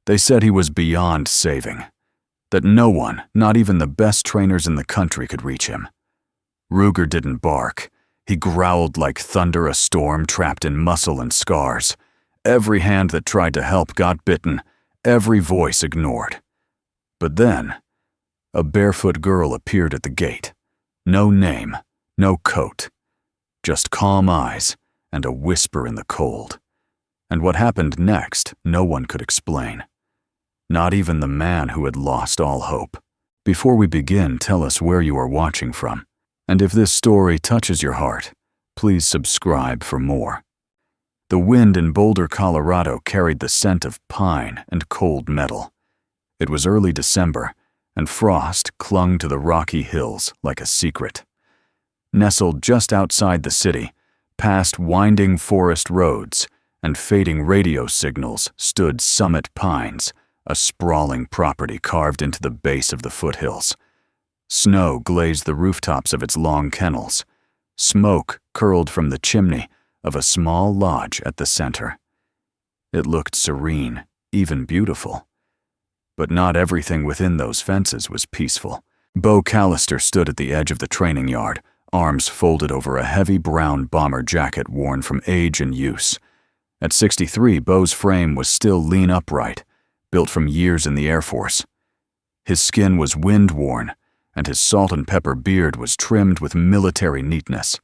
They said he was beyond saving, that no one, not even the best trainers in the country, could reach him. Ruger didn't bark. He growled like thunder a storm trapped in muscle and scars. Every hand that tried to help got bitten, every voice ignored. But then, a barefoot girl appeared at the gate. No name, no coat, just calm eyes and a whisper in the cold. And what happened next, no one could explain. Not even the man who had lost all hope. Before we begin, tell us where you are watching from. And if this story touches your heart, please subscribe for more. The wind in Boulder, Colorado carried the scent of pine and cold metal. It was early December, and frost clung to the rocky hills like a secret. Nestled just outside the city, past winding forest roads and fading radio signals, stood Summit Pines, a sprawling property carved into the base of the foothills. Snow glazed the rooftops of its long kennels. Smoke curled from the chimney of a small lodge at the center. It looked serene, even beautiful. But not everything within those fences was peaceful. Bo Callister stood at the edge of the training yard, arms folded over a heavy brown bomber jacket worn from age and use. At 63, Bo's frame was still lean upright, built from years in the Air Force. His skin was wind-worn, and his salt and pepper beard was trimmed with military neatness.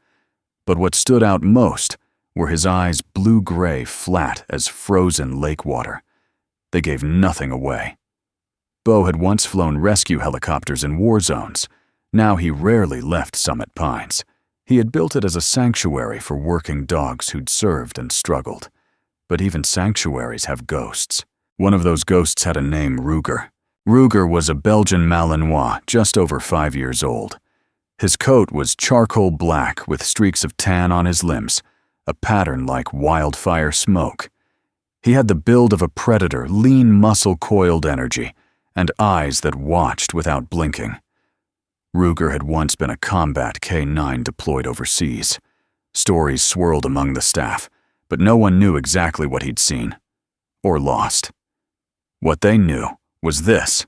But what stood out most were his eyes blue-gray, flat as frozen lake water. They gave nothing away. Bo had once flown rescue helicopters in war zones. Now he rarely left Summit Pines. He had built it as a sanctuary for working dogs who'd served and struggled. But even sanctuaries have ghosts. One of those ghosts had a name, Ruger. Ruger was a Belgian Malinois, just over 5 years old. His coat was charcoal black with streaks of tan on his limbs, a pattern like wildfire smoke. He had the build of a predator, lean muscle-coiled energy, and eyes that watched without blinking. Ruger had once been a combat K-9 deployed overseas. Stories swirled among the staff, but no one knew exactly what he'd seen, or lost. What they knew was this.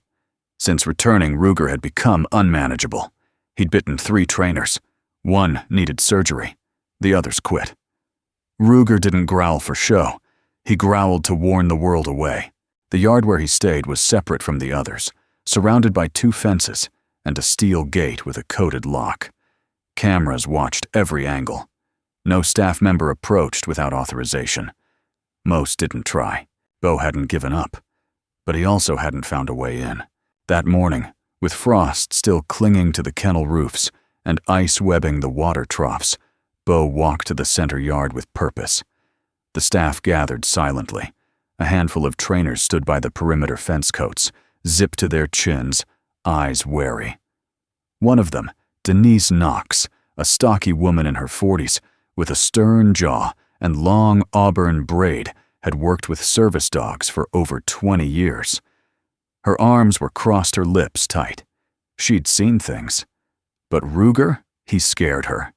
Since returning, Ruger had become unmanageable. He'd bitten 3 trainers. One needed surgery. The others quit. Ruger didn't growl for show. He growled to warn the world away. The yard where he stayed was separate from the others, surrounded by 2 fences and a steel gate with a coated lock. Cameras watched every angle. No staff member approached without authorization. Most didn't try. Bo hadn't given up. But he also hadn't found a way in. That morning, with frost still clinging to the kennel roofs and ice webbing the water troughs, Bo walked to the center yard with purpose. The staff gathered silently. A handful of trainers stood by the perimeter fence coats, zipped to their chins, eyes wary. One of them, Denise Knox, a stocky woman in her 40s, with a stern jaw and long auburn braid, had worked with service dogs for over 20 years. Her arms were crossed, her lips tight. She'd seen things. But Ruger, he scared her.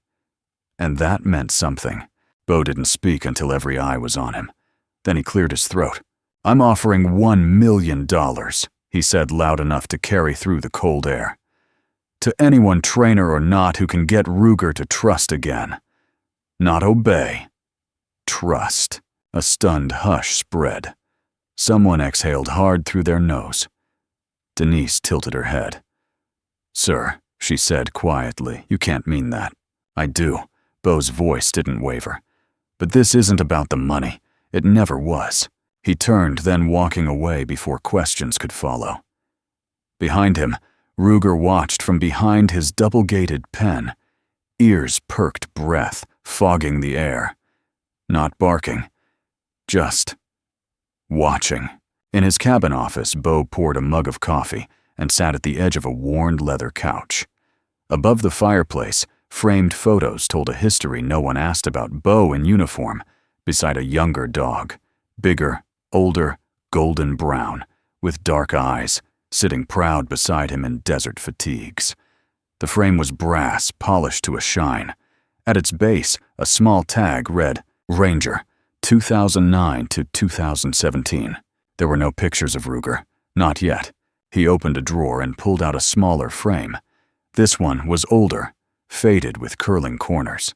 And that meant something. Bo didn't speak until every eye was on him. Then he cleared his throat. "I'm offering $1 million, he said loud enough to carry through the cold air. "To anyone, trainer or not, who can get Ruger to trust again. Not obey. Trust." A stunned hush spread. Someone exhaled hard through their nose. Denise tilted her head. "Sir," she said quietly, "you can't mean that." "I do." Bo's voice didn't waver. "But this isn't about the money. It never was." He turned, then walking away before questions could follow. Behind him, Ruger watched from behind his double-gated pen. Ears perked, breath fogging the air. Not barking. Just watching. In his cabin office, Bo poured a mug of coffee and sat at the edge of a worn leather couch. Above the fireplace, framed photos told a history no one asked about. Bo in uniform, beside a younger dog, bigger, older, golden brown, with dark eyes, sitting proud beside him in desert fatigues. The frame was brass, polished to a shine. At its base, a small tag read, "Ranger, 2009 to 2017. There were no pictures of Ruger. Not yet. He opened a drawer and pulled out a smaller frame. This one was older, faded with curling corners.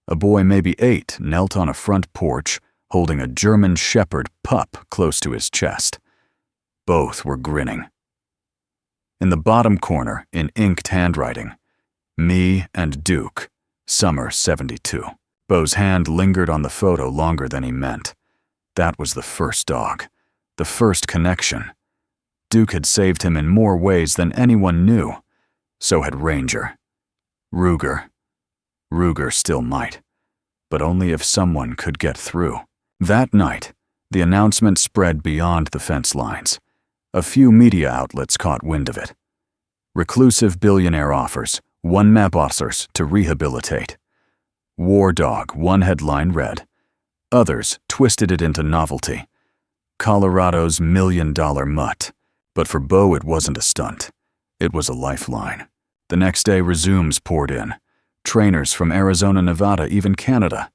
A boy maybe 8 knelt on a front porch, holding a German Shepherd pup close to his chest. Both were grinning. In the bottom corner, in inked handwriting, "Me and Duke, summer '72. Beau's hand lingered on the photo longer than he meant. That was the first dog, the first connection. Duke had saved him in more ways than anyone knew. So had Ranger. Ruger still might, but only if someone could get through. That night, the announcement spread beyond the fence lines. A few media outlets caught wind of it. Reclusive Billionaire offers 1 Mabosers to rehabilitate. War Dog, one headline read. Others twisted it into novelty. Colorado's $1 million mutt. But for Beau, it wasn't a stunt. It was a lifeline. The next day, resumes poured in. Trainers from Arizona, Nevada, even Canada.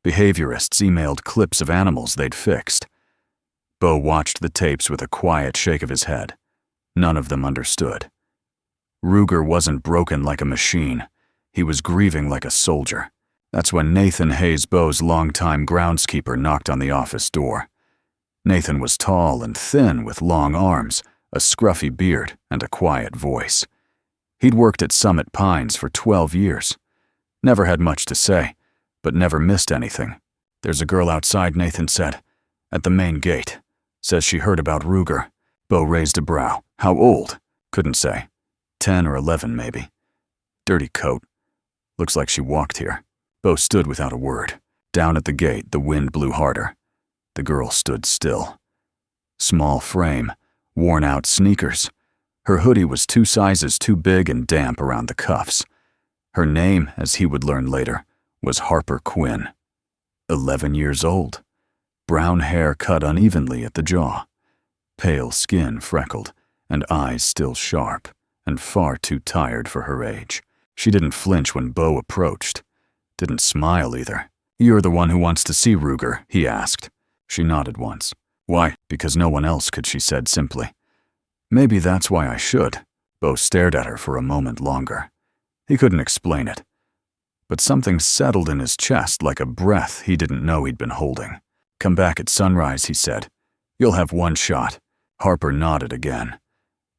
Behaviorists emailed clips of animals they'd fixed. Beau watched the tapes with a quiet shake of his head. None of them understood. Ruger wasn't broken like a machine. He was grieving like a soldier. That's when Nathan Hayes, Beau's longtime groundskeeper, knocked on the office door. Nathan was tall and thin with long arms, a scruffy beard, and a quiet voice. He'd worked at Summit Pines for 12 years. Never had much to say, but never missed anything. "There's a girl outside," Nathan said. "At the main gate. Says she heard about Ruger." Beau raised a brow. "How old?" "Couldn't say. 10 or 11, maybe. Dirty coat. Looks like she walked here." Beau stood without a word. Down at the gate, the wind blew harder. The girl stood still. Small frame, worn-out sneakers. Her hoodie was 2 sizes too big and damp around the cuffs. Her name, as he would learn later, was Harper Quinn. 11 years old. Brown hair cut unevenly at the jaw. Pale skin freckled, and eyes still sharp, and far too tired for her age. She didn't flinch when Beau approached. Didn't smile either. "You're the one who wants to see Ruger?" he asked. She nodded once. "Why?" "Because no one else could," she said simply. "Maybe that's why I should." Beau stared at her for a moment longer. He couldn't explain it. But something settled in his chest like a breath he didn't know he'd been holding. "Come back at sunrise," he said. "You'll have 1 shot." Harper nodded again,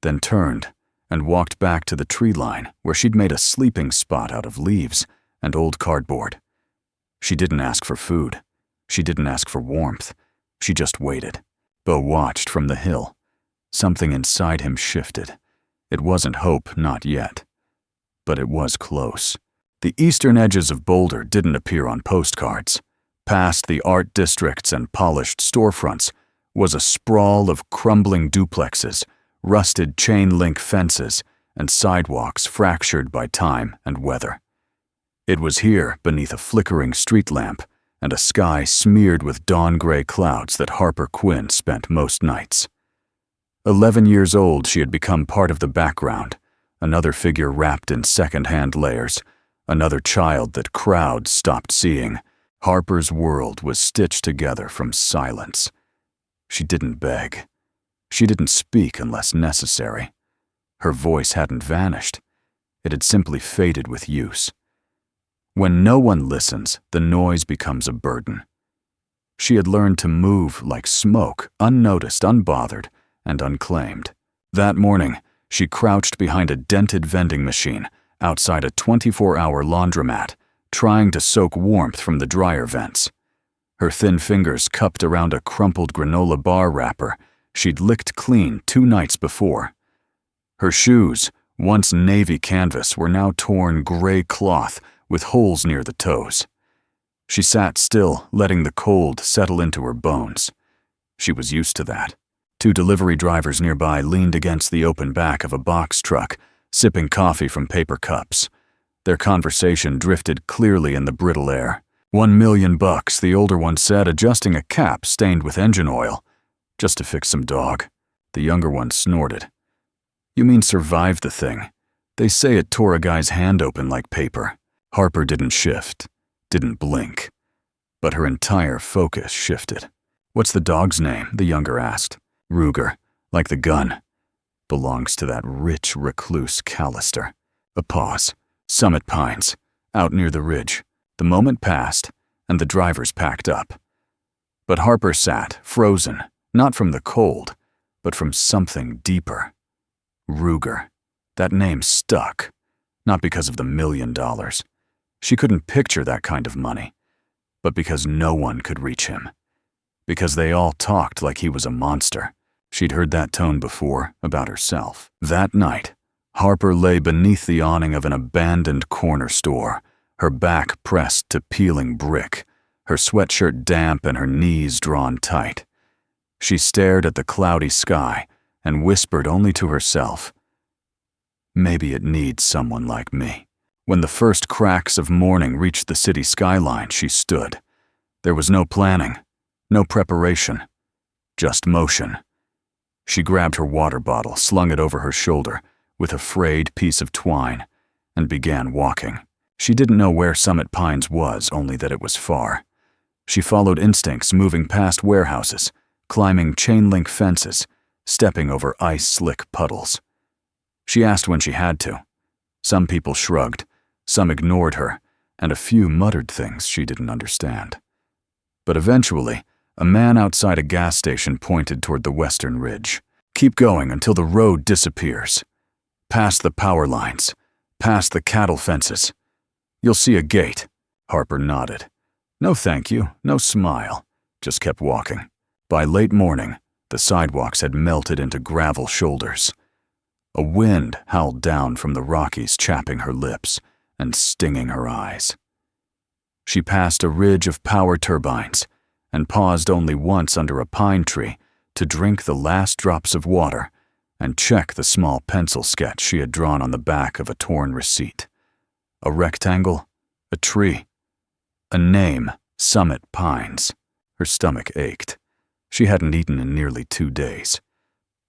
then turned and walked back to the tree line where she'd made a sleeping spot out of leaves and old cardboard. She didn't ask for food. She didn't ask for warmth. She just waited. Beau watched from the hill. Something inside him shifted. It wasn't hope, not yet. But it was close. The eastern edges of Boulder didn't appear on postcards. Past the art districts and polished storefronts was a sprawl of crumbling duplexes, rusted chain-link fences, and sidewalks fractured by time and weather. It was here, beneath a flickering street lamp and a sky smeared with dawn-gray clouds, that Harper Quinn spent most nights. 11 years old, she had become part of the background, another figure wrapped in second-hand layers, another child that crowds stopped seeing. Harper's world was stitched together from silence. She didn't beg. She didn't speak unless necessary. Her voice hadn't vanished. It had simply faded with use. When no one listens, the noise becomes a burden. She had learned to move like smoke, unnoticed, unbothered, and unclaimed. That morning, she crouched behind a dented vending machine outside a 24-hour laundromat, trying to soak warmth from the dryer vents. Her thin fingers cupped around a crumpled granola bar wrapper she'd licked clean 2 nights before. Her shoes, once navy canvas, were now torn gray cloth with holes near the toes. She sat still, letting the cold settle into her bones. She was used to that. 2 delivery drivers nearby leaned against the open back of a box truck, sipping coffee from paper cups. Their conversation drifted clearly in the brittle air. $1 million, the older one said, adjusting a cap stained with engine oil. "Just to fix some dog." The younger one snorted. "You mean survive the thing? They say it tore a guy's hand open like paper." Harper didn't shift, didn't blink. But her entire focus shifted. "What's the dog's name?" the younger asked. "Ruger, like the gun. Belongs to that rich recluse Callister." A pause. "Summit Pines, out near the ridge." The moment passed, and the drivers packed up. But Harper sat, frozen, not from the cold, but from something deeper. Ruger. That name stuck, not because of the $1 million. She couldn't picture that kind of money, but because no one could reach him. Because they all talked like he was a monster. She'd heard that tone before about herself. That night, Harper lay beneath the awning of an abandoned corner store, her back pressed to peeling brick, her sweatshirt damp and her knees drawn tight. She stared at the cloudy sky and whispered only to herself, "Maybe it needs someone like me." When the first cracks of morning reached the city skyline, she stood. There was no planning, no preparation, just motion. She grabbed her water bottle, slung it over her shoulder with a frayed piece of twine, and began walking. She didn't know where Summit Pines was, only that it was far. She followed instincts, moving past warehouses, climbing chain-link fences, stepping over ice-slick puddles. She asked when she had to. Some people shrugged, some ignored her, and a few muttered things she didn't understand. But eventually, a man outside a gas station pointed toward the western ridge. "Keep going until the road disappears. Past the power lines, past the cattle fences. You'll see a gate." Harper nodded. No thank you, no smile, just kept walking. By late morning, the sidewalks had melted into gravel shoulders. A wind howled down from the Rockies, chapping her lips and stinging her eyes. She passed a ridge of power turbines and paused only once under a pine tree to drink the last drops of water and check the small pencil sketch she had drawn on the back of a torn receipt. A rectangle, a tree, a name, Summit Pines. Her stomach ached. She hadn't eaten in nearly 2 days.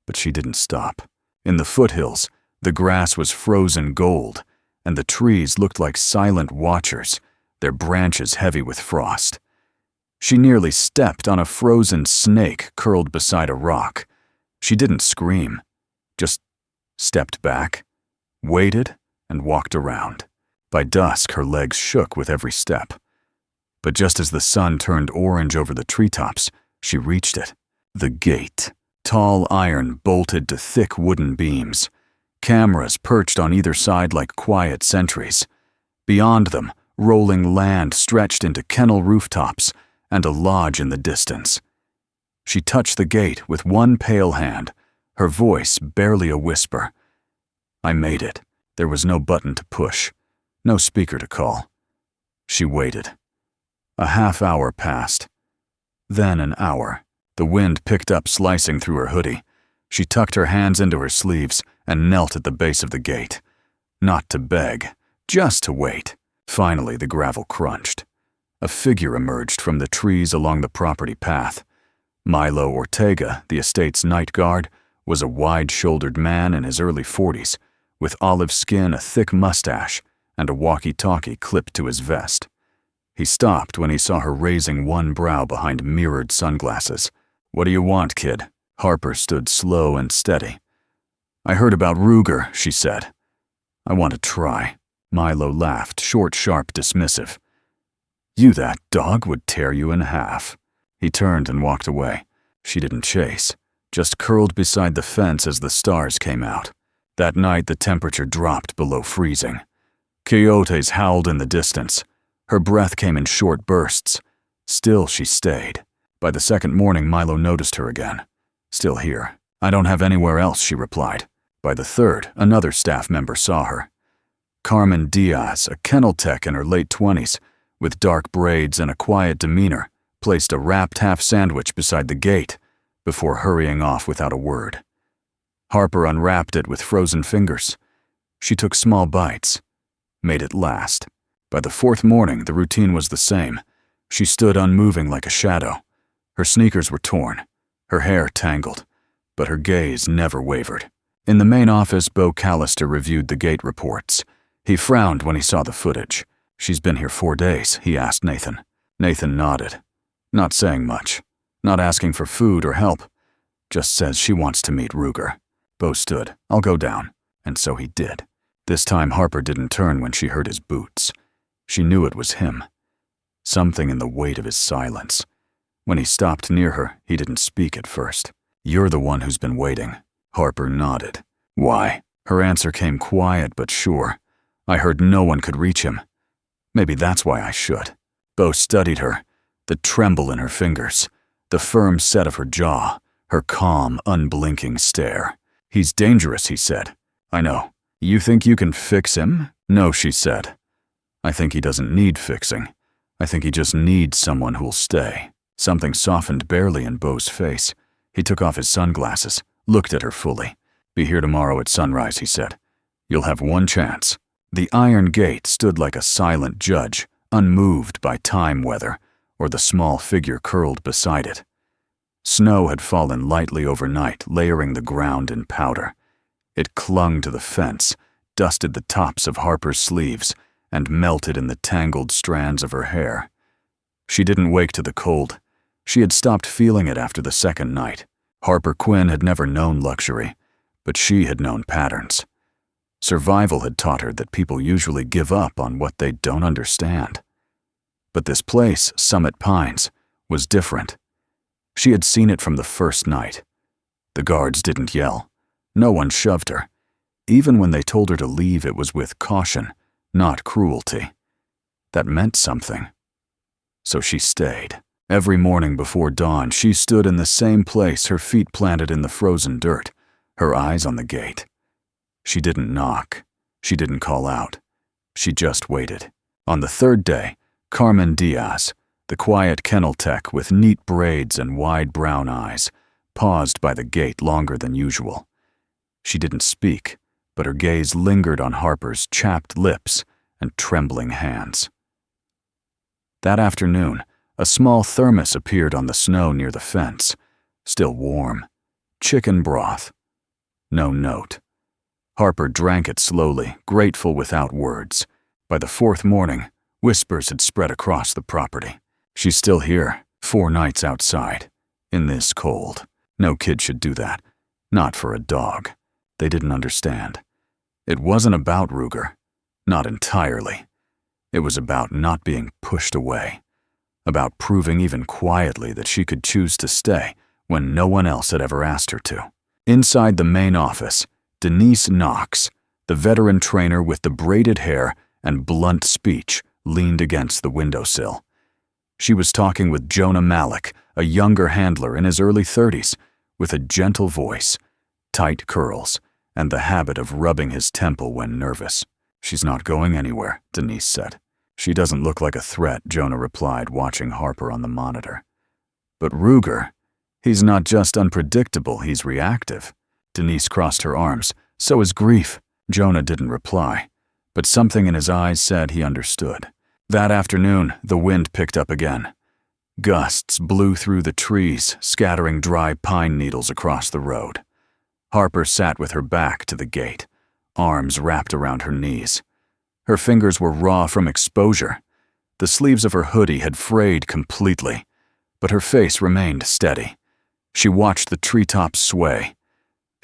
But she didn't stop. In the foothills, the grass was frozen gold, and the trees looked like silent watchers, their branches heavy with frost. She nearly stepped on a frozen snake curled beside a rock. She didn't scream, just stepped back, waited, and walked around. By dusk, her legs shook with every step. But just as the sun turned orange over the treetops, she reached it. The gate. Tall iron bolted to thick wooden beams. Cameras perched on either side like quiet sentries. Beyond them, rolling land stretched into kennel rooftops and a lodge in the distance. She touched the gate with one pale hand, her voice barely a whisper. I made it. There was no button to push, no speaker to call. She waited. A half hour passed. Then an hour. The wind picked up, slicing through her hoodie. She tucked her hands into her sleeves and knelt at the base of the gate. Not to beg, just to wait. Finally, the gravel crunched. A figure emerged from the trees along the property path. Milo Ortega, the estate's night guard, was a wide-shouldered man in his early 40s, with olive skin, a thick mustache, and a walkie-talkie clipped to his vest. He stopped when he saw her raising one brow behind mirrored sunglasses. What do you want, kid? Harper stood slow and steady. I heard about Ruger, she said. I want to try. Milo laughed, short, sharp, dismissive. You, that dog would tear you in half. He turned and walked away. She didn't chase, just curled beside the fence as the stars came out. That night the temperature dropped below freezing. Coyotes howled in the distance. Her breath came in short bursts. Still she stayed. By the second morning, Milo noticed her again. Still here. I don't have anywhere else, she replied. By the third, another staff member saw her. Carmen Diaz, a kennel tech in her late 20s, with dark braids and a quiet demeanor, placed a wrapped half sandwich beside the gate before hurrying off without a word. Harper unwrapped it with frozen fingers. She took small bites, made it last. By the fourth morning, the routine was the same. She stood unmoving like a shadow. Her sneakers were torn, her hair tangled, but her gaze never wavered. In the main office, Bo Callister reviewed the gate reports. He frowned when he saw the footage. She's been here 4 days, he asked Nathan. Nathan nodded, not saying much. Not asking for food or help. Just says she wants to meet Ruger. Bo stood. I'll go down. And so he did. This time Harper didn't turn when she heard his boots. She knew it was him. Something in the weight of his silence. When he stopped near her, he didn't speak at first. You're the one who's been waiting. Harper nodded. Why? Her answer came quiet but sure. I heard no one could reach him. Maybe that's why I should. Bo studied her, the tremble in her fingers, the firm set of her jaw, her calm, unblinking stare. He's dangerous, he said. I know. You think you can fix him? No, she said. I think he doesn't need fixing. I think he just needs someone who'll stay. Something softened barely in Bo's face. He took off his sunglasses, looked at her fully. Be here tomorrow at sunrise, he said. You'll have one chance. The iron gate stood like a silent judge, unmoved by time weather, or the small figure curled beside it. Snow had fallen lightly overnight, layering the ground in powder. It clung to the fence, dusted the tops of Harper's sleeves, and melted in the tangled strands of her hair. She didn't wake to the cold. She had stopped feeling it after the second night. Harper Quinn had never known luxury, but she had known patterns. Survival had taught her that people usually give up on what they don't understand. But this place, Summit Pines, was different. She had seen it from the first night. The guards didn't yell. No one shoved her. Even when they told her to leave, it was with caution, not cruelty. That meant something. So she stayed. Every morning before dawn, she stood in the same place, her feet planted in the frozen dirt, her eyes on the gate. She didn't knock. She didn't call out. She just waited. On the third day, Carmen Diaz, the quiet kennel tech with neat braids and wide brown eyes, paused by the gate longer than usual. She didn't speak, but her gaze lingered on Harper's chapped lips and trembling hands. That afternoon, a small thermos appeared on the snow near the fence, still warm. Chicken broth. No note. Harper drank it slowly, grateful without words. By the fourth morning, whispers had spread across the property. She's still here, 4 nights outside, in this cold. No kid should do that. Not for a dog. They didn't understand. It wasn't about Ruger. Not entirely. It was about not being pushed away. About proving even quietly that she could choose to stay when no one else had ever asked her to. Inside the main office, Denise Knox, the veteran trainer with the braided hair and blunt speech, leaned against the windowsill. She was talking with Jonah Malik, a younger handler in his early 30s, with a gentle voice, tight curls, and the habit of rubbing his temple when nervous. She's not going anywhere, Denise said. She doesn't look like a threat, Jonah replied, watching Harper on the monitor. But Ruger, he's not just unpredictable, he's reactive. Denise crossed her arms. So is grief. Jonah didn't reply, but something in his eyes said he understood. That afternoon, the wind picked up again. Gusts blew through the trees, scattering dry pine needles across the road. Harper sat with her back to the gate, arms wrapped around her knees. Her fingers were raw from exposure. The sleeves of her hoodie had frayed completely, but her face remained steady. She watched the treetops sway.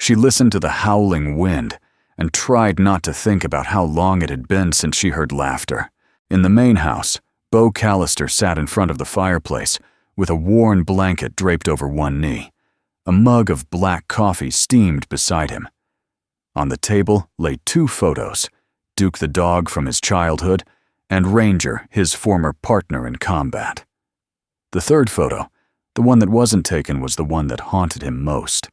She listened to the howling wind and tried not to think about how long it had been since she heard laughter. In the main house, Bo Callister sat in front of the fireplace with a worn blanket draped over one knee. A mug of black coffee steamed beside him. On the table lay 2 photos, Duke the dog from his childhood, and Ranger, his former partner in combat. The third photo, the one that wasn't taken, was the one that haunted him most.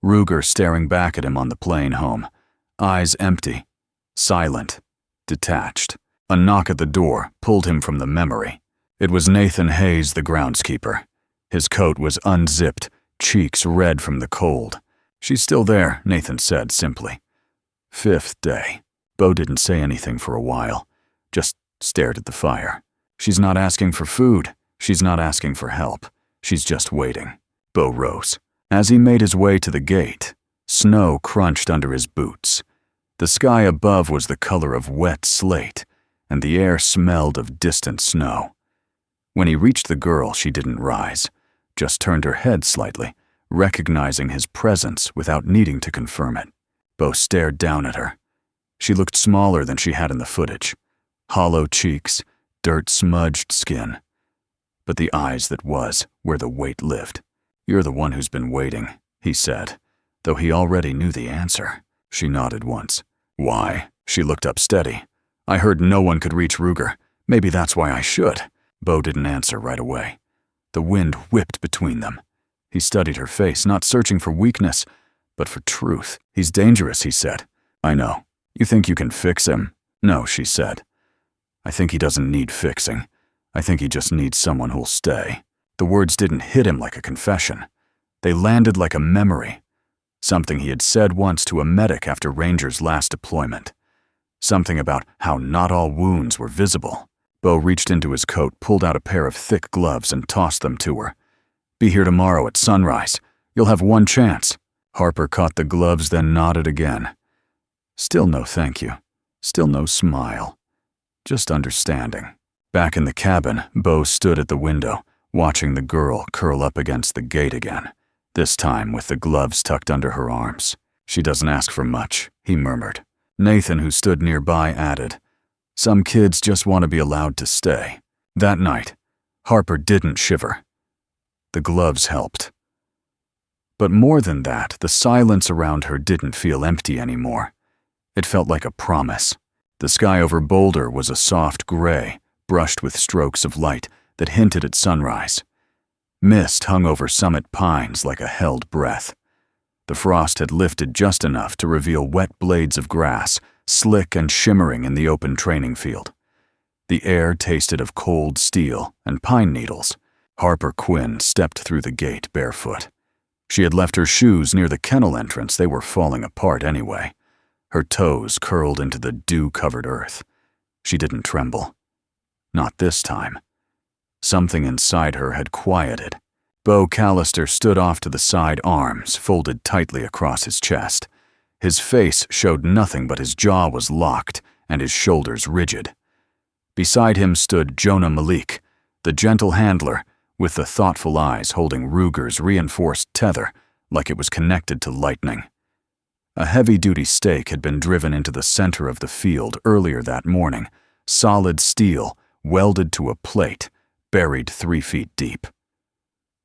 Ruger staring back at him on the plane home, eyes empty, silent, detached. A knock at the door pulled him from the memory. It was Nathan Hayes, the groundskeeper. His coat was unzipped, cheeks red from the cold. She's still there, Nathan said simply. 5th day. Bo didn't say anything for a while, just stared at the fire. She's not asking for food. She's not asking for help. She's just waiting. Bo rose. As he made his way to the gate, snow crunched under his boots. The sky above was the color of wet slate, and the air smelled of distant snow. When he reached the girl, she didn't rise. just turned her head slightly, recognizing his presence without needing to confirm it. Bo stared down at her. She looked smaller than she had in the footage. Hollow cheeks, dirt-smudged skin. But the eyes that was where the weight lived. "You're the one who's been waiting," he said, though he already knew the answer. She nodded once. "Why?" She looked up steady. "I heard no one could reach Ruger. Maybe that's why I should." Bo didn't answer right away. The wind whipped between them. He studied her face, not searching for weakness, but for truth. "He's dangerous," he said. "I know. You think you can fix him?" "No," she said. "I think he doesn't need fixing. I think he just needs someone who'll stay." The words didn't hit him like a confession. They landed like a memory. Something he had said once to a medic after Ranger's last deployment. Something about how not all wounds were visible. Bo reached into his coat, pulled out a pair of thick gloves, and tossed them to her. "Be here tomorrow at sunrise. You'll have one chance." Harper caught the gloves, then nodded again. Still no thank you. Still no smile. Just understanding. Back in the cabin, Bo stood at the window, watching the girl curl up against the gate again, this time with the gloves tucked under her arms. "She doesn't ask for much," he murmured. Nathan, who stood nearby, added, "Some kids just want to be allowed to stay." That night, Harper didn't shiver. The gloves helped. But more than that, the silence around her didn't feel empty anymore. It felt like a promise. The sky over Boulder was a soft gray, brushed with strokes of light that hinted at sunrise. Mist hung over Summit Pines like a held breath. The frost had lifted just enough to reveal wet blades of grass, slick and shimmering in the open training field. The air tasted of cold steel and pine needles. Harper Quinn stepped through the gate barefoot. She had left her shoes near the kennel entrance. They were falling apart anyway. Her toes curled into the dew-covered earth. She didn't tremble. Not this time. Something inside her had quieted. Bo Callister stood off to the side, arms folded tightly across his chest. His face showed nothing, but his jaw was locked and his shoulders rigid. Beside him stood Jonah Malik, the gentle handler, with the thoughtful eyes holding Ruger's reinforced tether like it was connected to lightning. A heavy-duty stake had been driven into the center of the field earlier that morning, solid steel welded to a plate, buried 3 feet deep.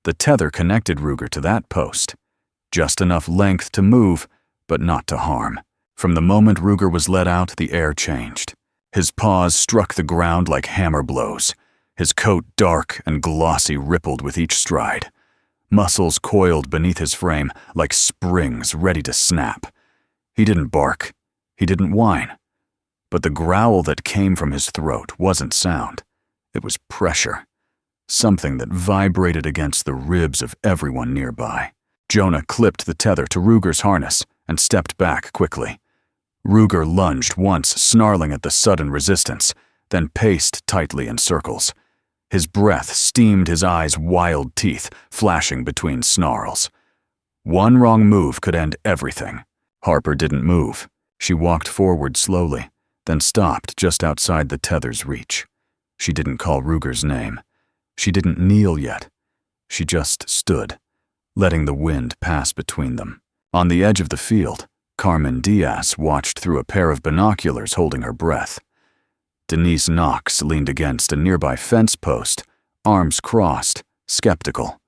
The tether connected Ruger to that post. Just enough length to move, but not to harm. From the moment Ruger was let out, the air changed. His paws struck the ground like hammer blows. His coat, dark and glossy, rippled with each stride. Muscles coiled beneath his frame like springs ready to snap. He didn't bark. He didn't whine. But the growl that came from his throat wasn't sound. It was pressure. Something that vibrated against the ribs of everyone nearby. Jonah clipped the tether to Ruger's harness and stepped back quickly. Ruger lunged once, snarling at the sudden resistance, then paced tightly in circles. His breath steamed, his eyes wild teeth flashing between snarls. One wrong move could end everything. Harper didn't move. She walked forward slowly, then stopped just outside the tether's reach. She didn't call Ruger's name. She didn't kneel yet. She just stood, letting the wind pass between them. On the edge of the field, Carmen Diaz watched through a pair of binoculars, holding her breath. Denise Knox leaned against a nearby fence post, arms crossed, skeptical.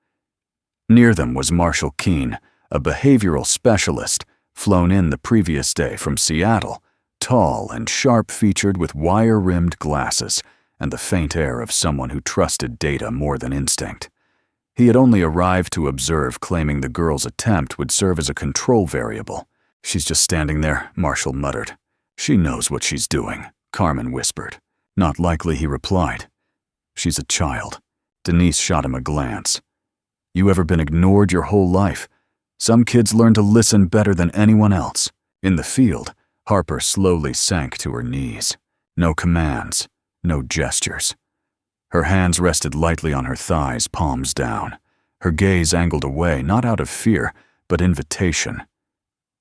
Near them was Marshall Keene, a behavioral specialist, flown in the previous day from Seattle, tall and sharp-featured with wire-rimmed glasses and the faint air of someone who trusted data more than instinct. He had only arrived to observe, claiming the girl's attempt would serve as a control variable. "She's just standing there," Marshall muttered. "She knows what she's doing," Carmen whispered. "Not likely," he replied. "She's a child." Denise shot him a glance. "You ever been ignored your whole life? Some kids learn to listen better than anyone else." In the field, Harper slowly sank to her knees. No commands, no gestures. Her hands rested lightly on her thighs, palms down. Her gaze angled away, not out of fear, but invitation.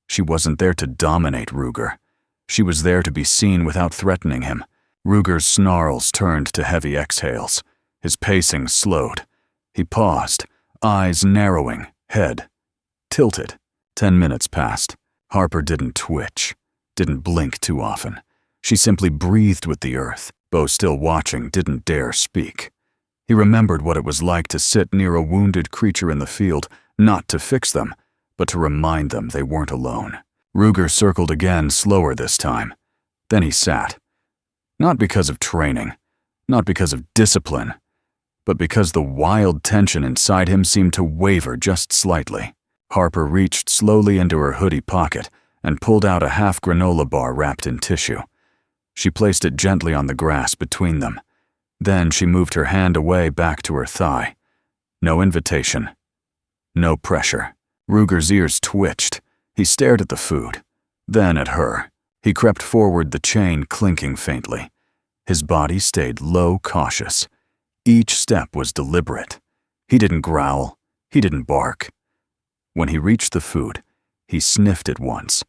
She wasn't there to dominate Ruger. She was there to be seen without threatening him. Ruger's snarls turned to heavy exhales. His pacing slowed. He paused, eyes narrowing, head tilted. 10 minutes passed. Harper didn't twitch, didn't blink too often. She simply breathed with the earth. Bo, still watching, didn't dare speak. He remembered what it was like to sit near a wounded creature in the field, not to fix them, but to remind them they weren't alone. Ruger circled again, slower this time. Then he sat. Not because of training, not because of discipline, but because the wild tension inside him seemed to waver just slightly. Harper reached slowly into her hoodie pocket and pulled out a half granola bar wrapped in tissue. She placed it gently on the grass between them. Then she moved her hand away back to her thigh. No invitation. No pressure. Ruger's ears twitched. He stared at the food, then at her. He crept forward, the chain clinking faintly. His body stayed low, cautious. Each step was deliberate. He didn't growl. He didn't bark. When he reached the food, he sniffed it once,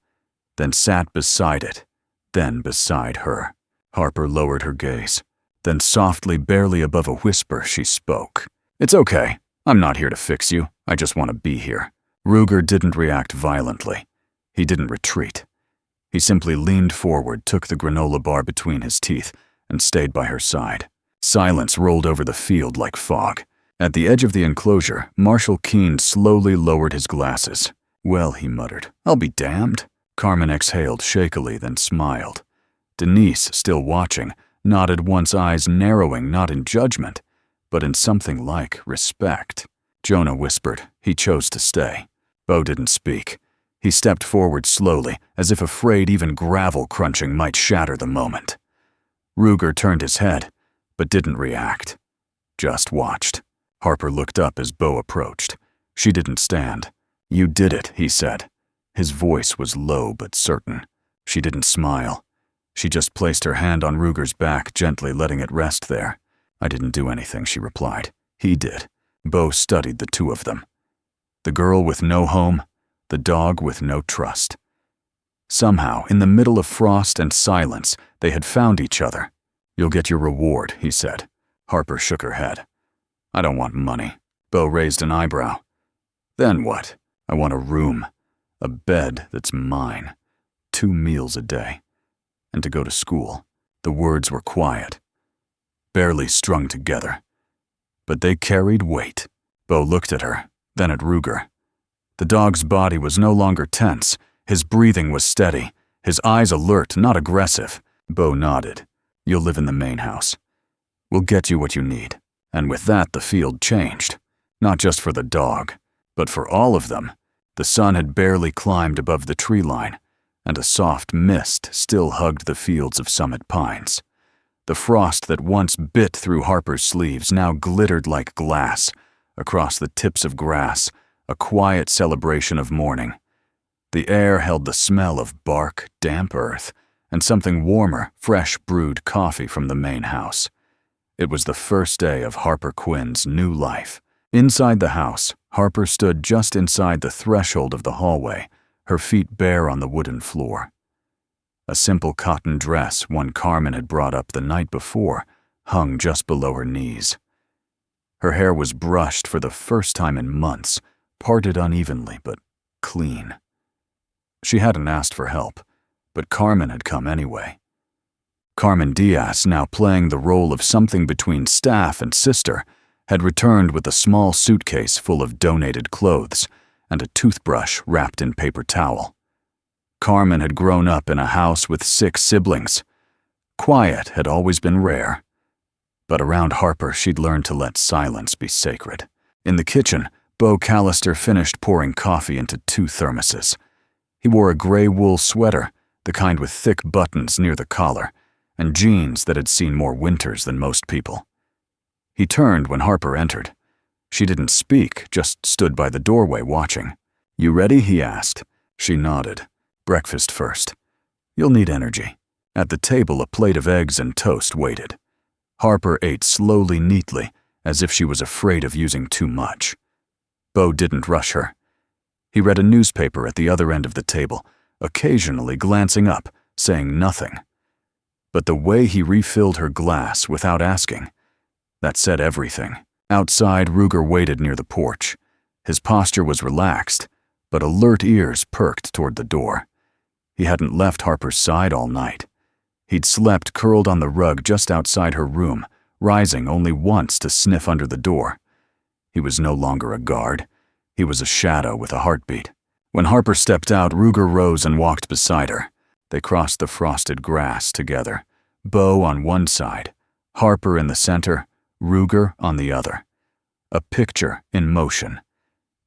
then sat beside it, then beside her. Harper lowered her gaze. Then softly, barely above a whisper, she spoke. "It's okay. I'm not here to fix you. I just want to be here." Ruger didn't react violently. He didn't retreat. He simply leaned forward, took the granola bar between his teeth, and stayed by her side. Silence rolled over the field like fog. At the edge of the enclosure, Marshal Keene slowly lowered his glasses. "Well," he muttered, "I'll be damned." Carmen exhaled shakily, then smiled. Denise, still watching, nodded once, eyes narrowing not in judgment, but in something like respect. Jonah whispered. He chose to stay. Bo didn't speak. He stepped forward slowly, as if afraid even gravel crunching might shatter the moment. Ruger turned his head, but didn't react. Just watched. Harper looked up as Bo approached. She didn't stand. "You did it," he said. His voice was low but certain. She didn't smile. She just placed her hand on Ruger's back, gently letting it rest there. "I didn't do anything," she replied. "He did." Bo studied the two of them. The girl with no home, the dog with no trust. Somehow, in the middle of frost and silence, they had found each other. "You'll get your reward," he said. Harper shook her head. "I don't want money." Bo raised an eyebrow. "Then what? I want a room, a bed that's mine, 2 meals a day, and to go to school." The words were quiet, barely strung together, but they carried weight. Bo looked at her, then at Ruger. The dog's body was no longer tense. His breathing was steady, his eyes alert, not aggressive. Bo nodded. "You'll live in the main house. We'll get you what you need." And with that, the field changed. Not just for the dog, but for all of them. The sun had barely climbed above the tree line, and a soft mist still hugged the fields of summit pines. The frost that once bit through Harper's sleeves now glittered like glass across the tips of grass, a quiet celebration of morning. The air held the smell of bark, damp earth, and something warmer, fresh brewed coffee from the main house. It was the first day of Harper Quinn's new life. Inside the house, Harper stood just inside the threshold of the hallway, her feet bare on the wooden floor. A simple cotton dress, one Carmen had brought up the night before, hung just below her knees. Her hair was brushed for the first time in months, parted unevenly but clean. She hadn't asked for help, but Carmen had come anyway. Carmen Diaz, now playing the role of something between staff and sister, had returned with a small suitcase full of donated clothes and a toothbrush wrapped in paper towel. Carmen had grown up in a house with 6 siblings. Quiet had always been rare, but around Harper she'd learned to let silence be sacred. In the kitchen, Bo Callister finished pouring coffee into 2 thermoses. He wore a gray wool sweater, the kind with thick buttons near the collar, and jeans that had seen more winters than most people. He turned when Harper entered. She didn't speak, just stood by the doorway watching. "You ready?" he asked. She nodded. "Breakfast first. You'll need energy." At the table, a plate of eggs and toast waited. Harper ate slowly, neatly, as if she was afraid of using too much. Bo didn't rush her. He read a newspaper at the other end of the table, occasionally glancing up, saying nothing. But the way he refilled her glass without asking, that said everything. Outside, Ruger waited near the porch. His posture was relaxed, but alert ears perked toward the door. He hadn't left Harper's side all night. He'd slept curled on the rug just outside her room, rising only once to sniff under the door. He was no longer a guard. He was a shadow with a heartbeat. When Harper stepped out, Ruger rose and walked beside her. They crossed the frosted grass together, Bo on one side, Harper in the center, Ruger on the other. A picture in motion.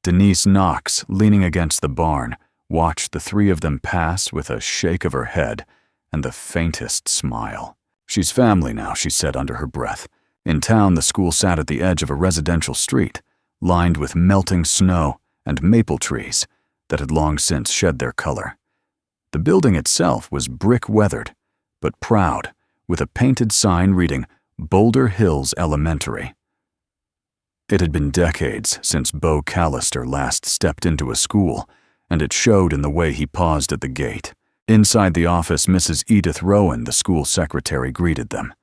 Denise Knox, leaning against the barn, watched the three of them pass with a shake of her head and the faintest smile. "She's family now," she said under her breath. In town, the school sat at the edge of a residential street, lined with melting snow and maple trees that had long since shed their color. The building itself was brick-weathered, but proud, with a painted sign reading Boulder Hills Elementary. It had been decades since Bo Callister last stepped into a school, and it showed in the way he paused at the gate. Inside the office, Mrs. Edith Rowan, the school secretary, greeted them.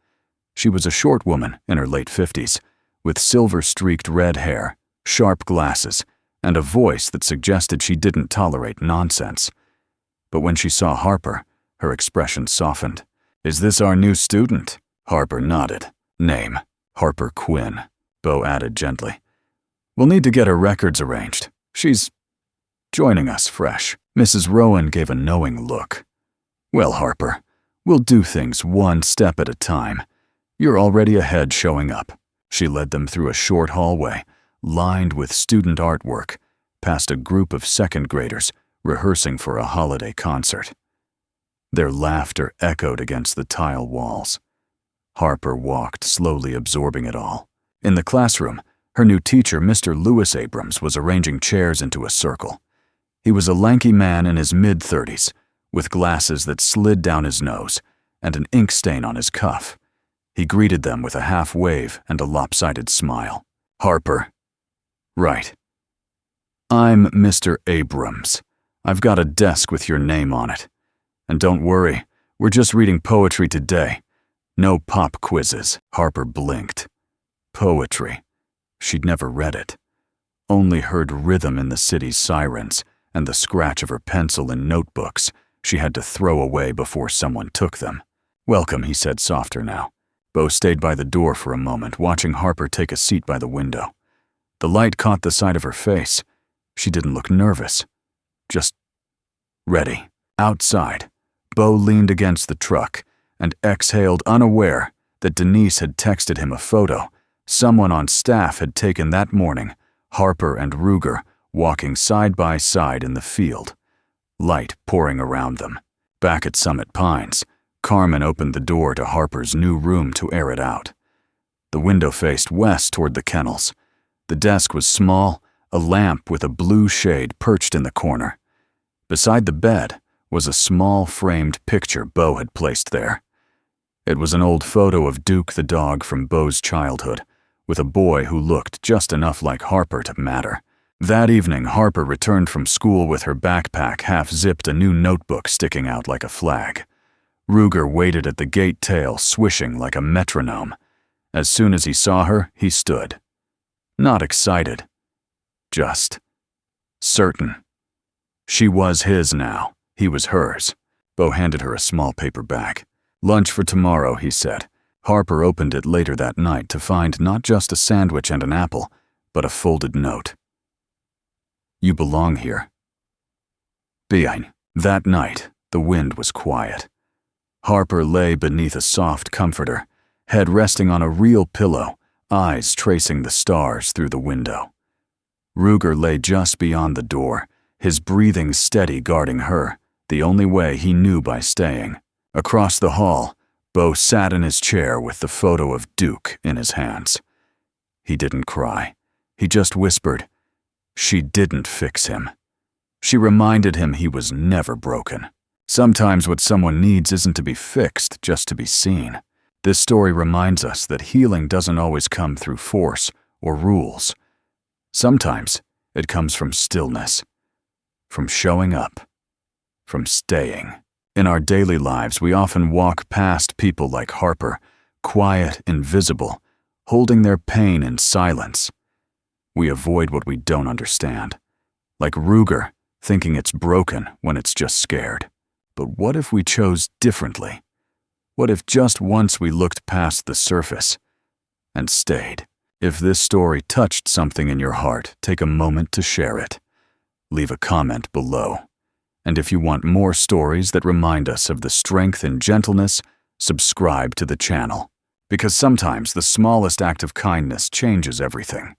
She was a short woman in her late 50s, with silver-streaked red hair, sharp glasses, and a voice that suggested she didn't tolerate nonsense. But when she saw Harper, her expression softened. "Is this our new student?" Harper nodded. "Name, Harper Quinn," Bo added gently. "We'll need to get her records arranged. She's joining us fresh." Mrs. Rowan gave a knowing look. "Well, Harper, we'll do things one step at a time. You're already ahead showing up." She led them through a short hallway, lined with student artwork, past a group of second graders rehearsing for a holiday concert. Their laughter echoed against the tile walls. Harper walked, slowly absorbing it all. In the classroom, her new teacher, Mr. Lewis Abrams, was arranging chairs into a circle. He was a lanky man in his mid-30s, with glasses that slid down his nose and an ink stain on his cuff. He greeted them with a half wave and a lopsided smile. "Harper." "Right. I'm Mr. Abrams. I've got a desk with your name on it. And don't worry, we're just reading poetry today. No pop quizzes." Harper blinked. Poetry. She'd never read it. Only heard rhythm in the city's sirens and the scratch of her pencil in notebooks she had to throw away before someone took them. "Welcome," he said, softer now. Bo stayed by the door for a moment, watching Harper take a seat by the window. The light caught the side of her face. She didn't look nervous. Just ready. Outside, Bo leaned against the truck and exhaled, unaware that Denise had texted him a photo someone on staff had taken that morning, Harper and Ruger walking side by side in the field, light pouring around them. Back at Summit Pines, Carmen opened the door to Harper's new room to air it out. The window faced west toward the kennels. The desk was small, a lamp with a blue shade perched in the corner. Beside the bed was a small framed picture Bo had placed there. It was an old photo of Duke the dog from Bo's childhood, with a boy who looked just enough like Harper to matter. That evening, Harper returned from school with her backpack half-zipped, a new notebook sticking out like a flag. Ruger waited at the gate tail, swishing like a metronome. As soon as he saw her, he stood. Not excited. Just certain. She was his now. He was hers. Bo handed her a small paper bag. "Lunch for tomorrow," he said. Harper opened it later that night to find not just a sandwich and an apple, but a folded note. "You belong here." Bien. That night, the wind was quiet. Harper lay beneath a soft comforter, head resting on a real pillow, eyes tracing the stars through the window. Ruger lay just beyond the door, his breathing steady, guarding her, the only way he knew by staying. Across the hall, Bo sat in his chair with the photo of Duke in his hands. He didn't cry. He just whispered, "She didn't fix him." She reminded him he was never broken. Sometimes what someone needs isn't to be fixed, just to be seen. This story reminds us that healing doesn't always come through force or rules. Sometimes it comes from stillness, from showing up, from staying. In our daily lives, we often walk past people like Harper, quiet, invisible, holding their pain in silence. We avoid what we don't understand, like Ruger thinking it's broken when it's just scared. But what if we chose differently? What if just once we looked past the surface and stayed? If this story touched something in your heart, take a moment to share it. Leave a comment below. And if you want more stories that remind us of the strength and gentleness, subscribe to the channel. Because sometimes the smallest act of kindness changes everything.